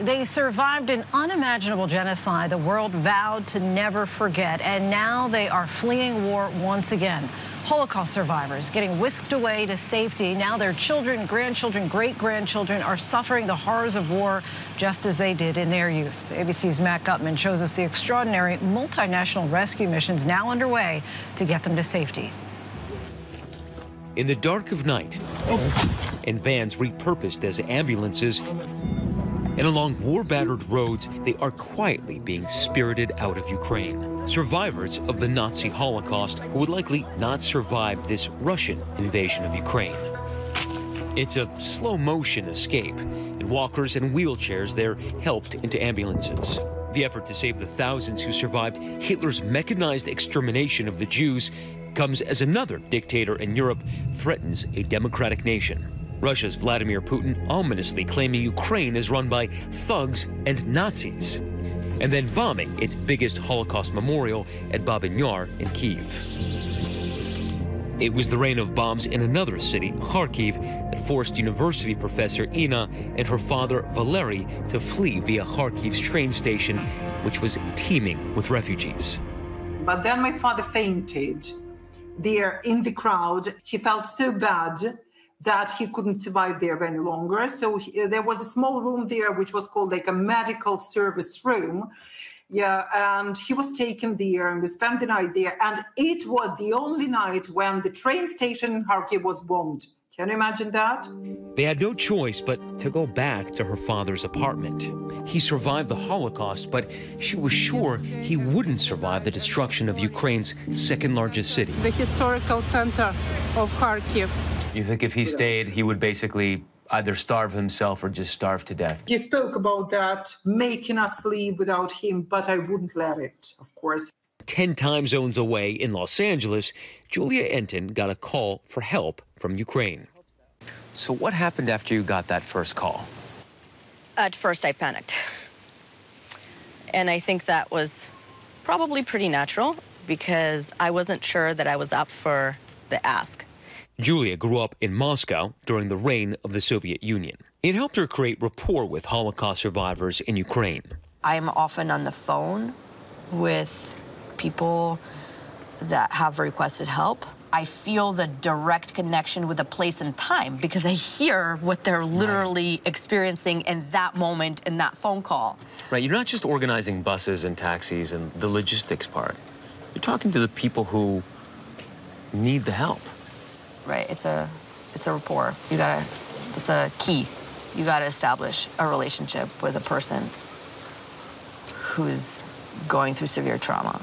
They survived an unimaginable genocide the world vowed to never forget, and now they are fleeing war once again. Holocaust survivors getting whisked away to safety. Now their children, grandchildren, great-grandchildren are suffering the horrors of war just as they did in their youth. ABC's Matt Gutman shows us the extraordinary multinational rescue missions now underway to get them to safety. In the dark of night, in vans repurposed as ambulances, and along war-battered roads, they are quietly being spirited out of Ukraine. Survivors of the Nazi Holocaust who would likely not survive this Russian invasion of Ukraine. It's a slow-motion escape. In walkers and wheelchairs, they're helped into ambulances. The effort to save the thousands who survived Hitler's mechanized extermination of the Jews comes as another dictator in Europe threatens a democratic nation. Russia's Vladimir Putin ominously claiming Ukraine is run by thugs and Nazis, and then bombing its biggest Holocaust memorial at Babyn Yar in Kyiv. It was the rain of bombs in another city, Kharkiv, that forced university professor Ina and her father Valery to flee via Kharkiv's train station, which was teeming with refugees. But then my father fainted there in the crowd. He felt so bad that he couldn't survive there any longer. So there was a small room there, which was called like a medical service room. Yeah, and he was taken there and we spent the night there. And it was the only night when the train station in Kharkiv was bombed. Can you imagine that? They had no choice but to go back to her father's apartment. He survived the Holocaust, but she was sure he wouldn't survive the destruction of Ukraine's second largest city. The historical center of Kharkiv. You think if he stayed, he would basically either starve himself or just starve to death? He spoke about that, making us leave without him, but I wouldn't let it, of course. 10 time zones away in Los Angeles, Julia Enton got a call for help from Ukraine. So what happened after you got that first call? At first, I panicked. And I think that was probably pretty natural because I wasn't sure that I was up for the ask. Julia grew up in Moscow during the reign of the Soviet Union. It helped her create rapport with Holocaust survivors in Ukraine. I'm often on the phone with people that have requested help. I feel the direct connection with the place and time because I hear what they're literally experiencing in that moment in that phone call. Right, you're not just organizing buses and taxis and the logistics part. You're talking to the people who need the help. Right, it's a rapport. It's a key. You gotta establish a relationship with a person who's going through severe trauma.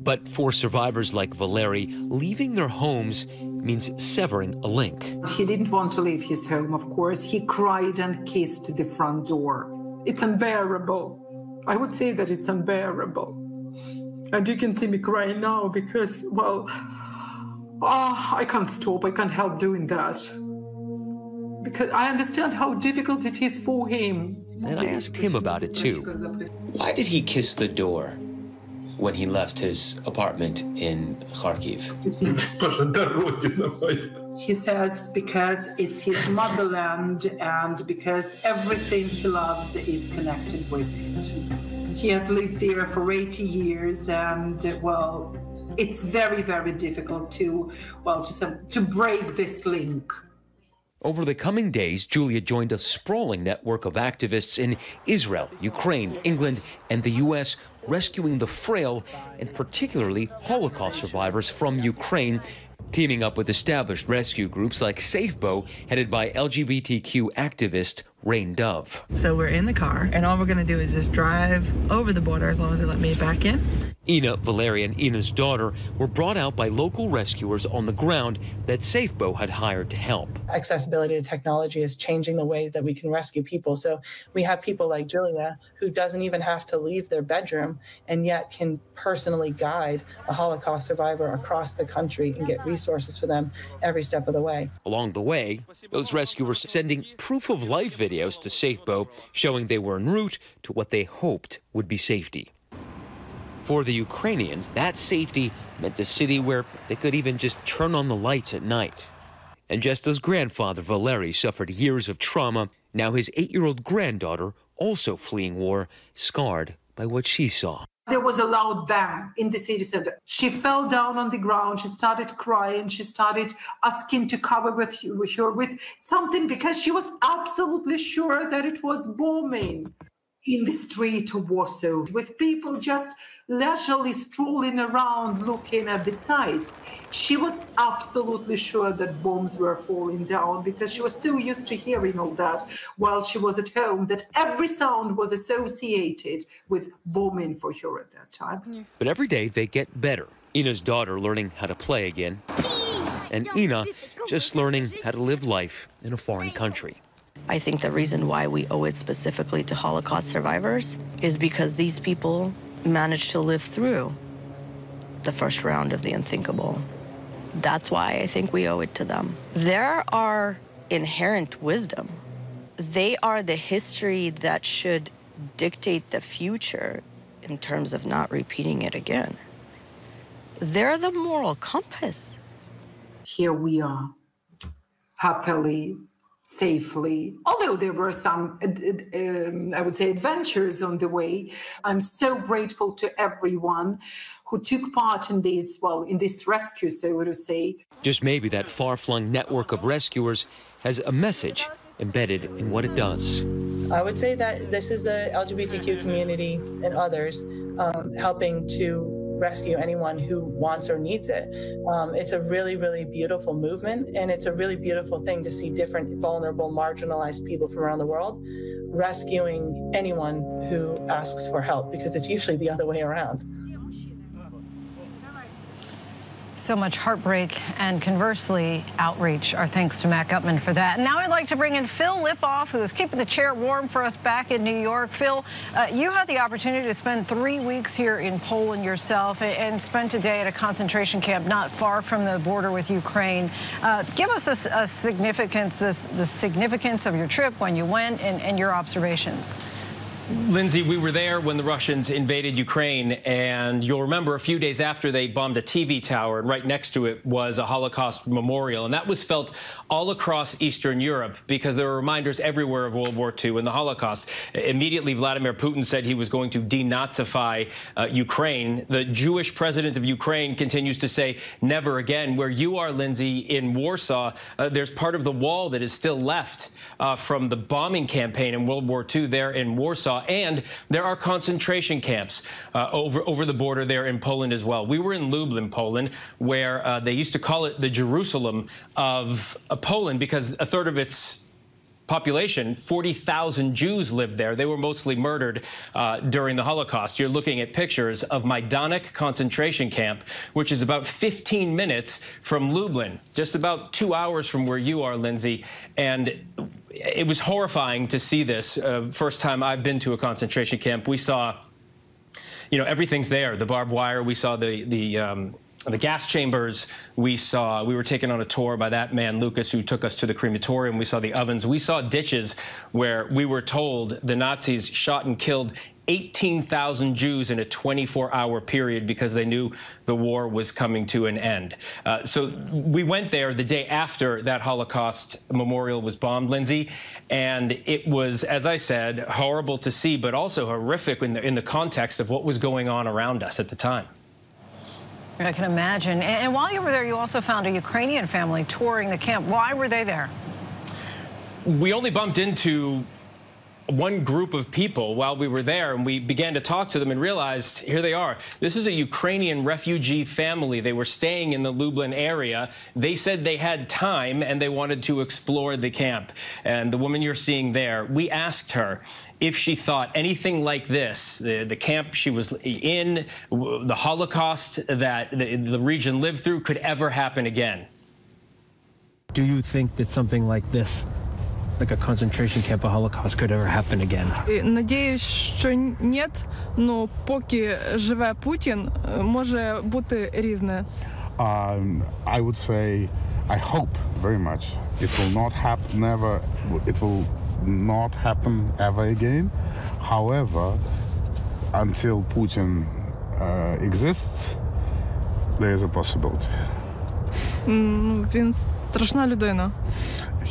But for survivors like Valery, leaving their homes means severing a link. He didn't want to leave his home, of course. He cried and kissed the front door. It's unbearable. I would say that it's unbearable. And you can see me crying now because, well, I can't stop. I can't help doing that. Because I understand how difficult it is for him. And I asked him about it, too. Why did he kiss the door when he left his apartment in Kharkiv? He says because it's his motherland and because everything he loves is connected with it. He has lived there for 80 years and, well, it's very, very difficult to break this link. Over the coming days, Julia joined a sprawling network of activists in Israel, Ukraine, England, and the U.S., rescuing the frail and particularly Holocaust survivors from Ukraine, teaming up with established rescue groups like Safebo, headed by LGBTQ activist Rain Dove. So we're in the car, and all we're going to do is just drive over the border as long as they let me back in. Ina, Valery, and Ina's daughter were brought out by local rescuers on the ground that Safebo had hired to help. Accessibility to technology is changing the way that we can rescue people. So we have people like Julia who doesn't even have to leave their bedroom and yet can personally guide a Holocaust survivor across the country and get resources for them every step of the way. Along the way, those rescuers sending proof-of-life videos to Safebo showing they were en route to what they hoped would be safety. For the Ukrainians, that safety meant a city where they could even just turn on the lights at night. And just as grandfather Valery suffered years of trauma, Now his 8-year-old granddaughter, also fleeing war, scarred by what she saw. There was a loud bang in the city center. She fell down on the ground. She started crying. She started asking to cover her with something because she was absolutely sure that it was bombing. In the street of Warsaw, with people just leisurely strolling around looking at the sights. She was absolutely sure that bombs were falling down because she was so used to hearing all that while she was at home that every sound was associated with bombing for her at that time. But every day they get better. Ina's daughter learning how to play again, and Ina just learning how to live life in a foreign country. I think the reason why we owe it specifically to Holocaust survivors is because these people managed to live through the first round of the unthinkable. That's why I think we owe it to them. There are inherent wisdom. They are the history that should dictate the future in terms of not repeating it again. They're the moral compass. Here we are, happily, safely. Although there were some, I would say, adventures on the way. I'm so grateful to everyone who took part in this, well, in this rescue, so to say. Just maybe that far-flung network of rescuers has a message embedded in what it does. I would say that this is the LGBTQ community and others helping to rescue anyone who wants or needs it. It's a really, really beautiful movement, and it's a really beautiful thing to see different vulnerable, marginalized people from around the world rescuing anyone who asks for help, because it's usually the other way around. So much heartbreak and, conversely, outreach. Our thanks to Matt Gutman for that. And now I'd like to bring in Phil Lipoff, who is keeping the chair warm for us back in New York. Phil, you had the opportunity to spend 3 weeks here in Poland yourself and spent a day at a concentration camp not far from the border with Ukraine. Give us a significance, the significance of your trip, when you went, and your observations. Lindsay, we were there when the Russians invaded Ukraine, and you'll remember a few days after they bombed a TV tower, and right next to it was a Holocaust memorial. And that was felt all across Eastern Europe because there were reminders everywhere of World War II and the Holocaust. Immediately, Vladimir Putin said he was going to denazify Ukraine. The Jewish president of Ukraine continues to say, never again. Where you are, Lindsay, in Warsaw, there's part of the wall that is still left from the bombing campaign in World War II there in Warsaw. And there are concentration camps over the border there in Poland as well. We were in Lublin, Poland, where they used to call it the Jerusalem of Poland because a third of its population, 40,000 Jews lived there. They were mostly murdered during the Holocaust. You're looking at pictures of Majdanek concentration camp, which is about 15 minutes from Lublin, just about 2 hours from where you are, Lindsay. And it was horrifying to see this. First time I've been to a concentration camp. We saw, you know, everything's there. The barbed wire. We saw the gas chambers. We were taken on a tour by that man, Lucas, who took us to the crematorium. We saw the ovens. We saw ditches where we were told the Nazis shot and killed 18,000 Jews in a 24-hour period because they knew the war was coming to an end. So we went there the day after that Holocaust memorial was bombed, Lindsay, and it was, as I said, horrible to see, but also horrific in the context of what was going on around us at the time. I can imagine. And while you were there, you also found a Ukrainian family touring the camp. Why were they there? We only bumped into one group of people while we were there, and we began to talk to them and realized, here they are. This is a Ukrainian refugee family. They were staying in the Lublin area. They said they had time and they wanted to explore the camp. And the woman you're seeing there, we asked her if she thought anything like this, the camp she was in, the Holocaust that the region lived through, could ever happen again. Do you think that something like this, like a concentration camp, a Holocaust, could ever happen again? Надіюсь, що ні, но поки живе Путін, може бути різне. I would say, I hope very much it will not happen, it will not happen ever again. However, until Putin exists, there is a possibility. Він страшна людина.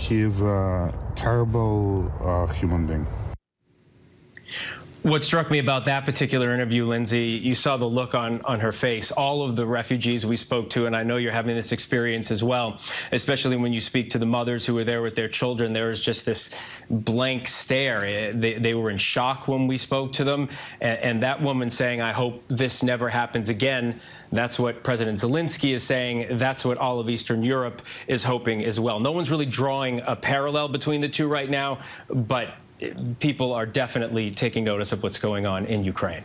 he is a terrible human being. What struck me about that particular interview, Lindsay, you saw the look on her face. All of the refugees we spoke to, and I know you're having this experience as well, especially when you speak to the mothers who were there with their children, there was just this blank stare. They were in shock when we spoke to them. And that woman saying, I hope this never happens again, that's what President Zelensky is saying. That's what all of Eastern Europe is hoping as well. No one's really drawing a parallel between the two right now, but people are definitely taking notice of what's going on in Ukraine.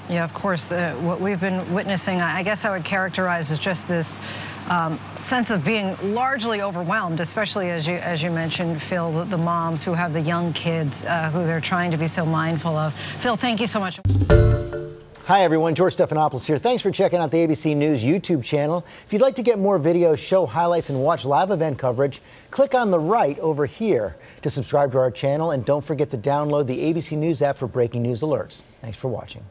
Yeah, of course, what we've been witnessing, I guess I would characterize as just this sense of being largely overwhelmed, especially as you mentioned, Phil, the moms who have the young kids who they're trying to be so mindful of. Phil, thank you so much. Hi, everyone. George Stephanopoulos here. Thanks for checking out the ABC News YouTube channel. If you'd like to get more videos, show highlights, and watch live event coverage, click on the right over here to subscribe to our channel. And don't forget to download the ABC News app for breaking news alerts. Thanks for watching.